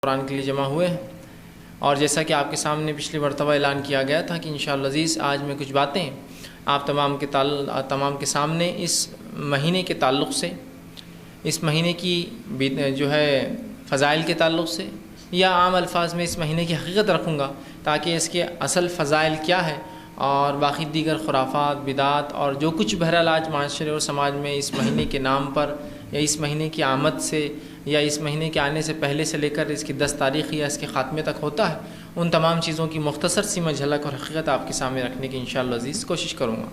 قرآن کے لیے جمع ہوئے ہیں، اور جیسا کہ آپ کے سامنے پچھلی مرتبہ اعلان کیا گیا تھا کہ انشاءاللہ عزیز آج میں کچھ باتیں آپ تمام کے سامنے اس مہینے کے تعلق سے، اس مہینے کی جو ہے فضائل کے تعلق سے یا عام الفاظ میں اس مہینے کی حقیقت رکھوں گا، تاکہ اس کے اصل فضائل کیا ہے اور باقی دیگر خرافات، بدعات اور جو کچھ بہرحال آج معاشرے اور سماج میں اس مہینے کے نام پر یا اس مہینے کی آمد سے یا اس مہینے کے آنے سے پہلے سے لے کر اس کی 10 تاریخ یا اس کے خاتمے تک ہوتا ہے، ان تمام چیزوں کی مختصر سی میں جھلک اور حقیقت آپ کے سامنے رکھنے کی انشاءاللہ عزیز کوشش کروں گا۔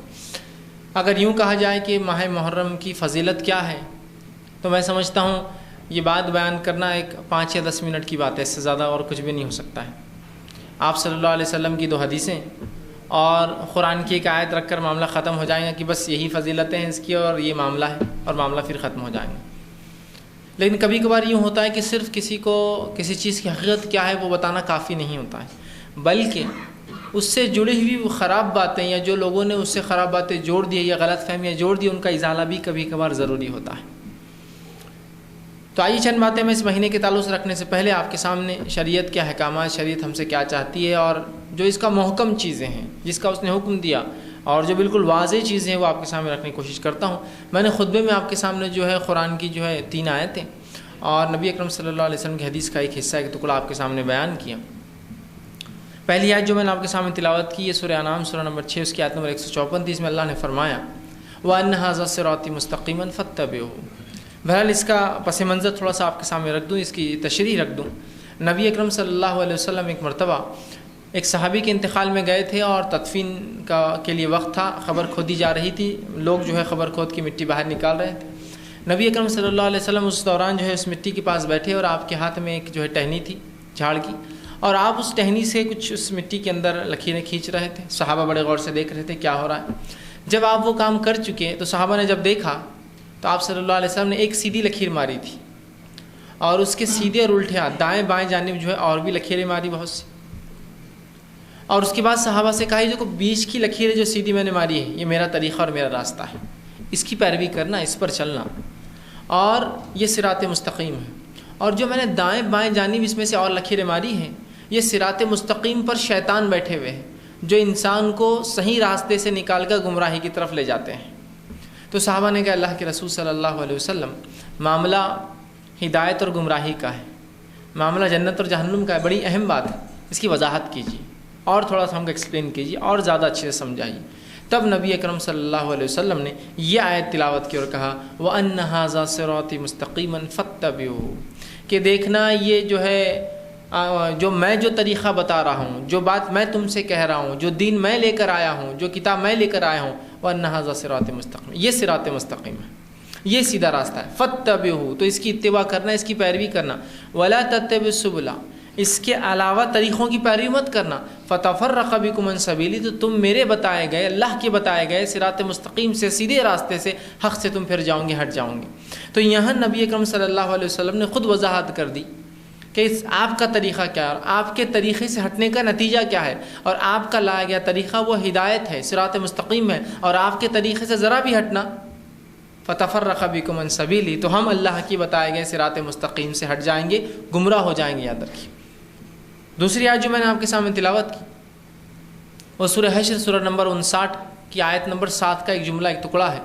اگر یوں کہا جائے کہ ماہ محرم کی فضیلت کیا ہے، تو میں سمجھتا ہوں یہ بات بیان کرنا ایک 5 یا 10 منٹ کی بات ہے، اس سے زیادہ اور کچھ بھی نہیں ہو سکتا ہے۔ آپ صلی اللہ علیہ وسلم کی 2 حدیثیں اور قرآن کی ایک آیت رکھ کر معاملہ ختم ہو جائے گا کہ بس یہی فضیلتیں ہیں اس کی اور یہ معاملہ ہے، اور معاملہ پھر ختم ہو جائیں گے۔ لیکن کبھی کبھار یوں ہوتا ہے کہ صرف کسی کو کسی چیز کی حقیقت کیا ہے وہ بتانا کافی نہیں ہوتا ہے، بلکہ اس سے جڑی ہوئی وہ خراب باتیں یا جو لوگوں نے اس سے خراب باتیں جوڑ دی یا غلط فہمیاں جوڑ دی، ان کا ازالہ بھی کبھی کبھار ضروری ہوتا ہے۔ تو آئیے چند باتیں میں اس مہینے کے تعلق سے رکھنے سے پہلے آپ کے سامنے شریعت کے احکامات، شریعت ہم سے کیا چاہتی ہے اور جو اس کا محکم چیزیں ہیں، جس کا اس نے حکم دیا اور جو بالکل واضح چیزیں ہیں وہ آپ کے سامنے رکھنے کی کوشش کرتا ہوں۔ میں نے خطبے میں آپ کے سامنے جو ہے قرآن کی جو ہے 3 آیتیں اور نبی اکرم صلی اللہ علیہ وسلم کی حدیث کا ایک حصہ، ایک ٹکڑا آپ کے سامنے بیان کیا۔ پہلی آیت جو میں نے آپ کے سامنے تلاوت کی ہے سورہ انعام سورہ نمبر 6 اس کی آیت نمبر 154 تھی، اس میں اللہ نے فرمایا وَأَنَّ هَذَا صِرَاطِي مُسْتَقِيمًا فَاتَّبِعُوهُ۔ بہرحال اس کا پس منظر تھوڑا سا آپ کے سامنے رکھ دوں، اس کی تشریح رکھ دوں۔ نبی اکرم صلی اللہ علیہ وسلم ایک مرتبہ ایک صحابی کے انتقال میں گئے تھے اور تدفین کے لیے وقت تھا، خبر کھودی جا رہی تھی، لوگ جو ہے خبر کھود کی مٹی باہر نکال رہے تھے۔ نبی اکرم صلی اللہ علیہ وسلم اس دوران جو ہے اس مٹی کے پاس بیٹھے اور آپ کے ہاتھ میں ایک جو ہے ٹہنی تھی جھاڑ کی، اور آپ اس ٹہنی سے کچھ اس مٹی کے اندر لکیریں کھینچ رہے تھے۔ صحابہ بڑے غور سے دیکھ رہے تھے کیا ہو رہا ہے۔ جب آپ وہ کام کر چکے تو صحابہ نے جب دیکھا تو آپ صلی اللہ علیہ وسلم نے ایک سیدھی لکیر ماری تھی، اور اس کے سیدھے اور الٹے ہاتھ دائیں بائیں جانب جو ہے اور بھی لکیریں ماری بہت سی، اور اس کے بعد صحابہ سے کہا جو بیچ کی لکیریں جو سیدھی میں نے ماری ہے یہ میرا طریقہ اور میرا راستہ ہے، اس کی پیروی کرنا، اس پر چلنا، اور یہ صراط مستقیم ہے۔ اور جو میں نے دائیں بائیں جانب اس میں سے اور لکیریں ماری ہیں، یہ صراط مستقیم پر شیطان بیٹھے ہوئے ہیں جو انسان کو صحیح راستے سے نکال کر گمراہی کی طرف لے جاتے ہیں۔ تو صحابہ نے کہا اللہ کے رسول صلی اللہ علیہ وسلم، معاملہ ہدایت اور گمراہی کا ہے، معاملہ جنت اور جہنم کا ہے، بڑی اہم بات ہے، اس کی وضاحت کیجیے اور تھوڑا سا ہم کو ایکسپلین کیجیے اور زیادہ اچھے سے سمجھائیے۔ تب نبی اکرم صلی اللہ علیہ وسلم نے یہ آیت تلاوت کی اور کہا وَأَنَّ هَذَا صِرَاطِي مُسْتَقِيمًا فَاتَّبِعُوهُ، کہ دیکھنا یہ جو ہے جو میں جو طریقہ بتا رہا ہوں، جو بات میں تم سے کہہ رہا ہوں، جو دین میں لے کر آیا ہوں، جو کتاب میں لے کر آیا ہوں، وَأَنَّ هَذَا صِرَاطِي مُسْتَقِيمًا، یہ صراط مستقیم ہے، یہ سیدھا راستہ ہے۔ فَاتَّبِعُوهُ، تو اس کی اتباع کرنا، اس کی پیروی کرنا۔ وَلَا تَتَّبِعُوا السُّبُلَ، اس کے علاوہ طریقوں کی پیروی مت کرنا۔ فَتَفَرَّقَ بِكُمْ عَنْ سَبِيلِهِ، تو تم میرے بتائے گئے، اللہ کے بتائے گئے صراط مستقیم سے، سیدھے راستے سے، حق سے تم پھر جاؤں گے، ہٹ جاؤں گے۔ تو یہاں نبی اکرم صلی اللہ علیہ وسلم نے خود وضاحت کر دی کہ آپ کا طریقہ کیا ہے اور آپ کے طریقے سے ہٹنے کا نتیجہ کیا ہے، اور آپ کا لایا گیا طریقہ وہ ہدایت ہے، صراط مستقیم ہے، اور آپ کے طریقے سے ذرا بھی ہٹنا فَتَفَرَّقَ بِكُمْ عَنْ سَبِيلِهِ، تو ہم اللہ کی بتائے گئے صراط مستقیم سے ہٹ جائیں گے، گمراہ ہو جائیں گے، یاد رکھیے۔ دوسری آیت جو میں نے آپ کے سامنے تلاوت کی وہ سورہ حشر سورہ نمبر 59 کی آیت نمبر 7 کا ایک جملہ، ایک ٹکڑا ہے،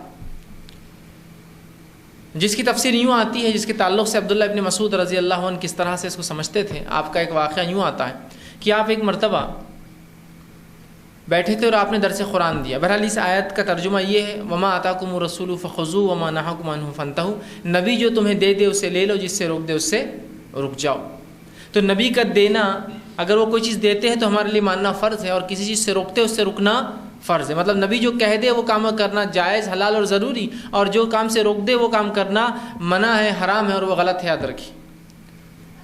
جس کی تفسیر یوں آتی ہے، جس کے تعلق سے عبداللہ ابن مسعود رضی اللہ عنہ کس طرح سے اس کو سمجھتے تھے۔ آپ کا ایک واقعہ یوں آتا ہے کہ آپ ایک مرتبہ بیٹھے تھے اور آپ نے درس قرآن دیا۔ بہرحال اس آیت کا ترجمہ یہ ہے وَمَا آتَاكُمُ الرَّسُولُ فَخُذُوهُ وَمَا نَهَاكُمْ عَنْهُ فَانْتَهُوا، نبی جو تمہیں دے دے اسے لے لو، جس سے روک دے اس سے رک جاؤ۔ تو نبی کا دینا، اگر وہ کوئی چیز دیتے ہیں تو ہمارے لیے ماننا فرض ہے، اور کسی چیز سے روکتے اس سے رکنا فرض ہے۔ مطلب نبی جو کہہ دے وہ کام کرنا جائز، حلال اور ضروری، اور جو کام سے روک دے وہ کام کرنا منع ہے، حرام ہے اور وہ غلط ہے، یاد رکھیے۔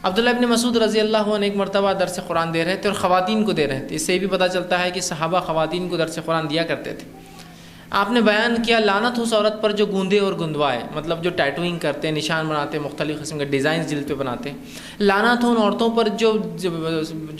عبداللہ ابن مسعود رضی اللہ عنہ ایک مرتبہ درس قرآن دے رہے تھے اور خواتین کو دے رہے تھے۔ اس سے یہ بھی پتہ چلتا ہے کہ صحابہ خواتین کو درس قرآن دیا کرتے تھے۔ آپ نے بیان کیا لعنت اس عورت پر جو گوندے اور گندوائے، مطلب جو ٹیٹوئنگ کرتے ہیں، نشان بناتے ہیں، مختلف قسم کے ڈیزائنز جلد پہ بناتے ہیں۔ لعنت ان عورتوں پر جو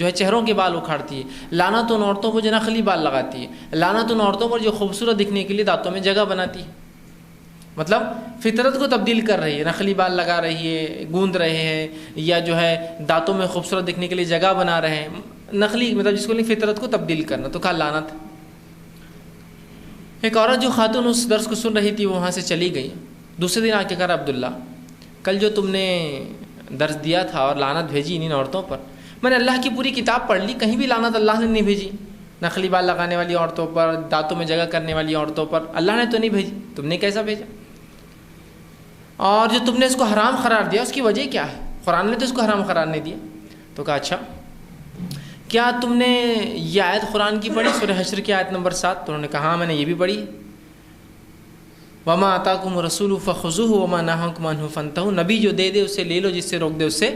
ہے چہروں کے بال اکھاڑتی ہے، لعنت ان عورتوں پر جو نخلی بال لگاتی ہے، لعنت ان عورتوں پر جو خوبصورت دکھنے کے لیے دانتوں میں جگہ بناتی ہے۔ مطلب فطرت کو تبدیل کر رہی ہے، نخلی بال لگا رہی ہے، گوند رہے ہیں، یا جو ہے دانتوں میں خوبصورت دکھنے کے لیے جگہ بنا رہے ہیں، نخلی مطلب جس کو نہیں فطرت کو تبدیل کرنا، تو کہا لعنت۔ ایک عورت جو خاتون اس درس کو سن رہی تھی وہ وہاں سے چلی گئی، دوسرے دن آ کے کہا عبداللہ کل جو تم نے درس دیا تھا اور لعنت بھیجی ان عورتوں پر، میں نے اللہ کی پوری کتاب پڑھ لی، کہیں بھی لعنت اللہ نے نہیں بھیجی، نخلی بال لگانے والی عورتوں پر، دانتوں میں جگہ کرنے والی عورتوں پر اللہ نے تو نہیں بھیجی، تم نے کیسا بھیجا؟ اور جو تم نے اس کو حرام قرار دیا اس کی وجہ کیا ہے؟ قرآن نے تو اس کو حرام قرار نہیں دیا۔ تو کہا اچھا کیا تم نے یہ آیت قرآن کی پڑھی، سورہ حشر کی آیت نمبر 7؟ تو انہوں نے کہا ہاں میں نے یہ بھی پڑھی، وما آتاکم الرسول فخذوہ وما نہاکم عنہ فانتہوا، نبی جو دے دے اسے لے لو، جس سے روک دے اس سے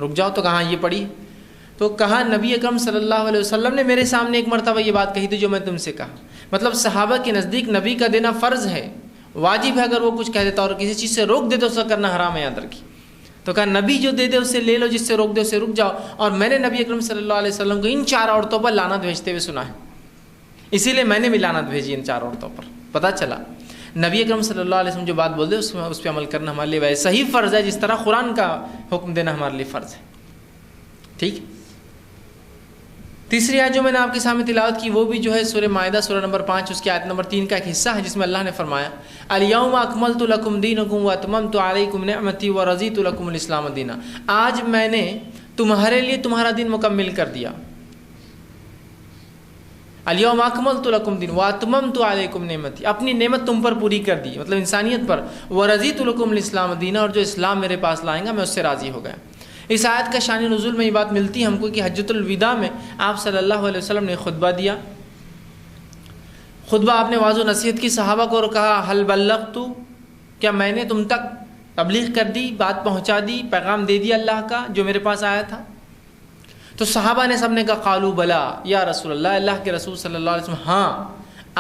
رک جاؤ۔ تو کہا یہ پڑھی، تو کہا نبی اکرم صلی اللہ علیہ وسلم نے میرے سامنے ایک مرتبہ یہ بات کہی تھی جو میں تم سے کہا، مطلب صحابہ کے نزدیک نبی کا دینا فرض ہے، واجب ہے، اگر وہ کچھ کہہ دیتا اور کسی چیز سے روک دے تو اس کا کرنا حرام ہے، یاد رکھیے۔ تو کہا نبی جو دے دے اسے لے لو، جس سے روک دے اسے رک جاؤ، اور میں نے نبی اکرم صلی اللہ علیہ وسلم کو ان 4 عورتوں پر لعنت بھیجتے ہوئے سنا ہے، اسی لیے میں نے بھی لعنت بھیجی ان 4 عورتوں پر۔ پتہ چلا نبی اکرم صلی اللہ علیہ وسلم جو بات بول دے اس پہ عمل کرنا ہمارے لیے ویسا ہی فرض ہے جس طرح قرآن کا حکم دینا ہمارے لیے فرض ہے، ٹھیک۔ تیسری آیت جو میں نے آپ کے سامنے تلاوت کی وہ بھی جو ہے سورہ مائدہ سورہ نمبر 5 اس کی آیت نمبر 3 کا ایک حصہ ہے، جس میں اللہ نے فرمایا الیوم اکملت لکم دینکم واتممت علیکم نعمتی ورضیت لکم الاسلام دینا، آج میں نے تمہارے لیے تمہارا دین مکمل کر دیا۔ الیوم اکملت لکم دین واتممت علیکم نعمتی، اپنی نعمت تم پر پوری کر دی، مطلب انسانیت پر، ورضیت لکم الاسلام دینا، اور جو اسلام میرے پاس لائیں گا میں اس سے راضی ہو گیا۔ اس آیت کا شان نزول میں یہ بات ملتی ہے ہم کو کہ حجۃ الوداع میں آپ صلی اللہ علیہ وسلم نے خطبہ دیا، خطبہ آپ نے واضح و نصیحت کی صحابہ کو، اور کہا حل بلغت، کیا میں نے تم تک تبلیغ کر دی، بات پہنچا دی، پیغام دے دیا اللہ کا جو میرے پاس آیا تھا؟ تو صحابہ نے سب نے کہا قالوا بلا یا رسول اللہ، اللہ کے رسول صلی اللہ علیہ وسلم ہاں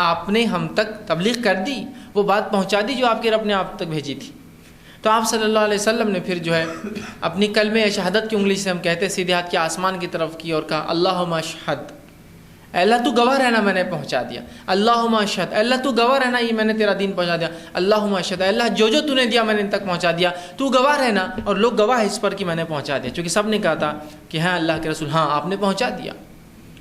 آپ نے ہم تک تبلیغ کر دی، وہ بات پہنچا دی جو آپ کے رب نے آپ تک بھیجی تھی۔ تو آپ صلی اللہ علیہ وسلم نے پھر جو ہے اپنی کلمہ شہادت کی انگلی سے ہم کہتے سیدھے ہاتھ کے آسمان کی طرف کی اور کہا اللہم اشہد، اے اللہ تو گواہ رہنا میں نے پہنچا دیا، اللہم اشہد، اے اللہ تو گواہ رہنا یہ میں نے تیرا دین پہنچا دیا، اللہم اشہد، اے اللہ جو جو تو نے دیا میں نے ان تک پہنچا دیا، تو گواہ رہنا اور لوگ گواہ اس پر کہ میں نے پہنچا دیا، چونکہ سب نے کہا تھا کہ ہاں اللہ کے رسول ہاں آپ نے پہنچا دیا،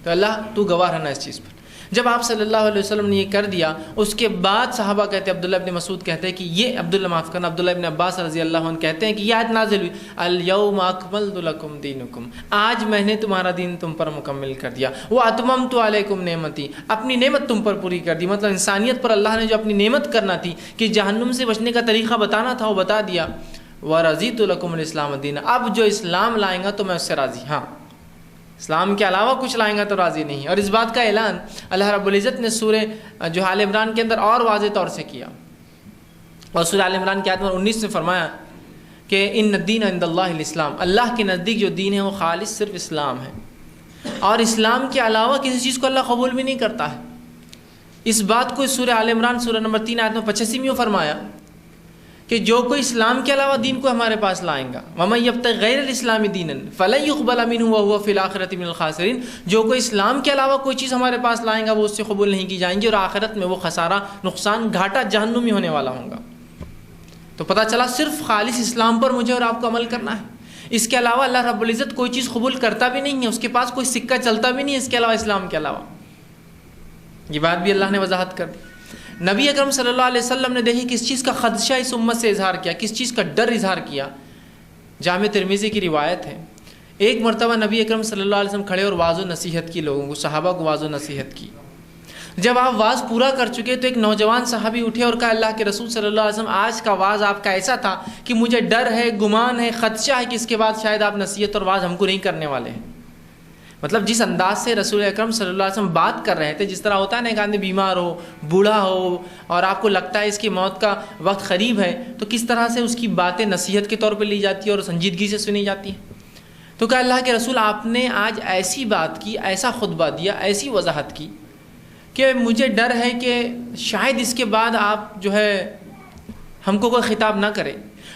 تو اللہ تو گواہ رہنا اس چیز پر۔ جب آپ صلی اللہ علیہ وسلم نے یہ کر دیا اس کے بعد صحابہ کہتے ہیں، عبداللہ ابن مسعود کہتے ہیں کہ یہ عبداللہ ابن عباس رضی اللہ عنہ کہتے ہیں کہ یہ آیت نازل ہوئی الیوم اکملت لکم دینکم، آج میں نے تمہارا دین تم پر مکمل کر دیا، واتممت علیکم نعمتی، اپنی نعمت تم پر پوری کر دی، مطلب انسانیت پر اللہ نے جو اپنی نعمت کرنا تھی کہ جہنم سے بچنے کا طریقہ بتانا تھا وہ بتا دیا، ورضیت لکم الاسلام دینا، اب جو اسلام لائیں گا تو میں اس سے راضی، ہاں اسلام کے علاوہ کچھ لائیں گا تو راضی نہیں۔ اور اس بات کا اعلان اللہ رب العزت نے سورہ جو آل عمران کے اندر اور واضح طور سے کیا، اور سورہ آل عمران کی آیت نمبر 19 میں فرمایا کہ ان الدین عند اللہ الاسلام، اللہ کے نزدیک جو دین ہے وہ خالص صرف اسلام ہے، اور اسلام کے علاوہ کسی چیز کو اللہ قبول بھی نہیں کرتا ہے۔ اس بات کو سورہ آل عمران سورہ نمبر 3 آیت نمبر 85 میں فرمایا کہ جو کوئی اسلام کے علاوہ دین کو ہمارے پاس لائیں گا، وَمَن يَبْتَغِ غَيْرَ الْإِسْلَامِ دِينًا فَلَن يُقْبَلَ مِنْهُ وَهُوَ فِي الْآخِرَةِ مِنَ الْخَاسِرِينَ، جو کوئی اسلام کے علاوہ کوئی چیز ہمارے پاس لائیں گا وہ اس سے قبول نہیں کی جائیں گی، اور آخرت میں وہ خسارہ، نقصان، گھاٹا جہنم میں ہونے والا ہوگا۔ تو پتہ چلا صرف خالص اسلام پر مجھے اور آپ کو عمل کرنا ہے، اس کے علاوہ اللہ رب العزت کوئی چیز قبول کرتا بھی نہیں ہے، اس کے پاس کوئی سکہ چلتا بھی نہیں ہے اس کے علاوہ، اسلام کے علاوہ۔ یہ بات بھی اللہ نے وضاحت کر دی۔ نبی اکرم صلی اللہ علیہ وسلم نے دیکھی کس چیز کا خدشہ اس امت سے اظہار کیا، کس چیز کا ڈر اظہار کیا۔ جامع ترمذی کی روایت ہے، ایک مرتبہ نبی اکرم صلی اللہ علیہ وسلم کھڑے اور واضح نصیحت کی لوگوں کو، صحابہ کو واضح نصیحت کی۔ جب آپ واز پورا کر چکے تو ایک نوجوان صحابی اٹھے اور کہا اللہ کے رسول صلی اللہ علیہ وسلم آج کا واز آپ کا ایسا تھا کہ مجھے ڈر ہے، گمان ہے، خدشہ ہے کہ اس کے بعد شاید آپ نصیحت اور واز ہم کو نہیں کرنے والے ہیں۔ مطلب جس انداز سے رسول اکرم صلی اللہ علیہ وسلم بات کر رہے تھے، جس طرح ہوتا ہے نا کہ آدمی بیمار ہو، بوڑھا ہو اور آپ کو لگتا ہے اس کی موت کا وقت قریب ہے، تو کس طرح سے اس کی باتیں نصیحت کے طور پہ لی جاتی ہے اور سنجیدگی سے سنی جاتی ہیں۔ تو کہا اللہ کے رسول آپ نے آج ایسی بات کی، ایسا خطبہ دیا، ایسی وضاحت کی کہ مجھے ڈر ہے کہ شاید اس کے بعد آپ جو ہے ہم کو کوئی خطاب نہ کرے،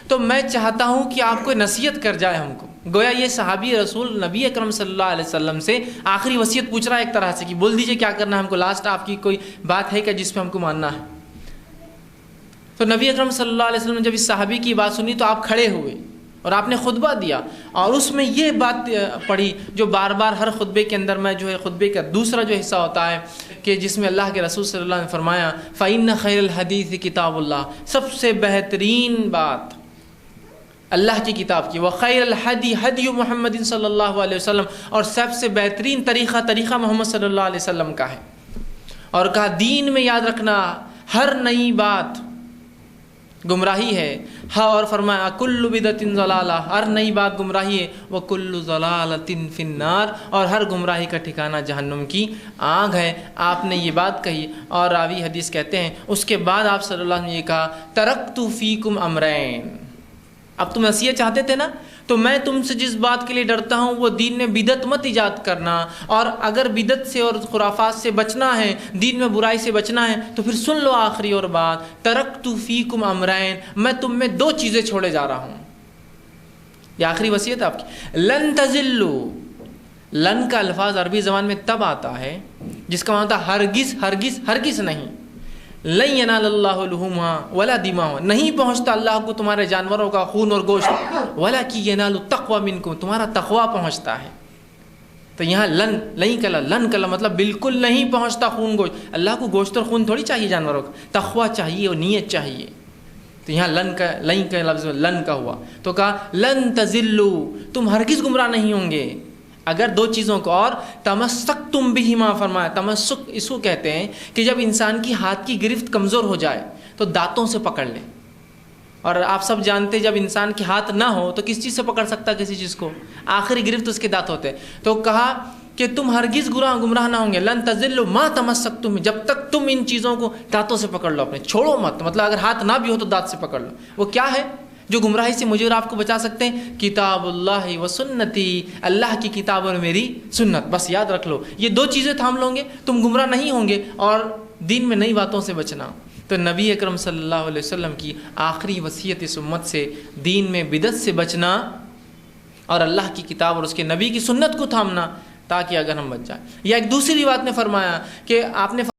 تو میں چاہتا ہوں کہ آپ کوئی نصیحت کر جائے ہم کو۔ گویا یہ صحابی رسول نبی اکرم صلی اللہ علیہ وسلم سے آخری وصیت پوچھ رہا ہے ایک طرح سے کہ بول دیجئے کیا کرنا ہے ہم کو، لاسٹ آپ کی کوئی بات ہے کہ جس پہ ہم کو ماننا ہے۔ تو نبی اکرم صلی اللہ علیہ وسلم نے جب اس صحابی کی بات سنی تو آپ کھڑے ہوئے اور آپ نے خطبہ دیا، اور اس میں یہ بات پڑھی جو بار بار ہر خطبے کے اندر میں جو ہے خطبے کا دوسرا جو حصہ ہوتا ہے کہ جس میں اللہ کے رسول صلی اللہ علیہ وسلم نے فرمایا فَإِنَّ خَيْرَ الْحَدِيثِ کتاب اللہ، سب سے بہترین بات اللہ کی کتاب کی، وَخَيْرَ الْحَدِي حَدِيُ محمد صلی اللہ علیہ وسلم، اور سب سے بہترین طریقہ محمد صلی اللہ علیہ وسلم کا ہے۔ اور کہا دین میں یاد رکھنا ہر نئی بات گمراہی ہے، ہاں، اور فرمایا کل بدعۃ ضلالہ، ہر نئی بات گمراہی ہے، وکل ضلالۃ فی النار، اور ہر گمراہی کا ٹھکانہ جہنم کی آگ ہے۔ آپ نے یہ بات کہی، اور راوی حدیث کہتے ہیں اس کے بعد آپ صلی اللہ علیہ وسلم نے یہ کہا ترکت فیکم امرین، اب تم نصیحت چاہتے تھے نا، تو میں تم سے جس بات کے لیے ڈرتا ہوں وہ دین میں بدعت مت ایجاد کرنا، اور اگر بدعت سے اور خرافات سے بچنا ہے، دین میں برائی سے بچنا ہے، تو پھر سن لو آخری اور بات، ترکت فیکم امرین، میں تم میں دو چیزیں چھوڑے جا رہا ہوں۔ یہ آخری وصیت ہے آپ کی۔ لن تضلوا، لن کا الفاظ عربی زبان میں تب آتا ہے جس کا معنی ہوتا ہے ہرگز ہرگز ہرگز نہیں، لن ینال اللہ لحومها ولا دماؤها، نہیں پہنچتا اللہ کو تمہارے جانوروں کا خون اور گوشت، ولکن ینال التقوی منکم، تمہارا تقوی پہنچتا ہے۔ تو یہاں لن کا مطلب بالکل نہیں پہنچتا خون گوشت، اللہ کو گوشت اور خون تھوڑی چاہیے جانوروں کا، تقوی چاہیے اور نیت چاہیے۔ تو یہاں لن کا لفظ لن کا ہوا، تو کہا لن تضلوا، تم ہرگز گمراہ نہیں ہوں گے اگر دو چیزوں کو، اور تمسکتم بہما، فرمایا تمسک اس کو کہتے ہیں کہ جب انسان کی ہاتھ کی گرفت کمزور ہو جائے تو دانتوں سے پکڑ لے، اور آپ سب جانتے جب انسان کے ہاتھ نہ ہو تو کس چیز سے پکڑ سکتا ہے کسی چیز کو، آخری گرفت اس کے دانت ہوتے ہیں۔ تو کہا کہ تم ہرگز گمراہ نہ ہوں گے، لن تضلوا ما تمسکتم، جب تک تم ان چیزوں کو دانتوں سے پکڑ لو، اپنے چھوڑو مت، مطلب اگر ہاتھ نہ بھی ہو تو دانت سے پکڑ لو۔ وہ کیا ہے جو گمراہی سے مجھے اور آپ کو بچا سکتے ہیں؟ کتاب اللہ و سنتی، اللہ کی کتاب اور میری سنت، بس یاد رکھ لو، یہ دو چیزیں تھام لو گے تم گمراہ نہیں ہوں گے، اور دین میں نئی باتوں سے بچنا۔ تو نبی اکرم صلی اللہ علیہ وسلم کی آخری وصیت اس امت سے دین میں بدعت سے بچنا اور اللہ کی کتاب اور اس کے نبی کی سنت کو تھامنا، تاکہ اگر ہم بچ جائیں۔ یا ایک دوسری بات نے فرمایا کہ آپ نے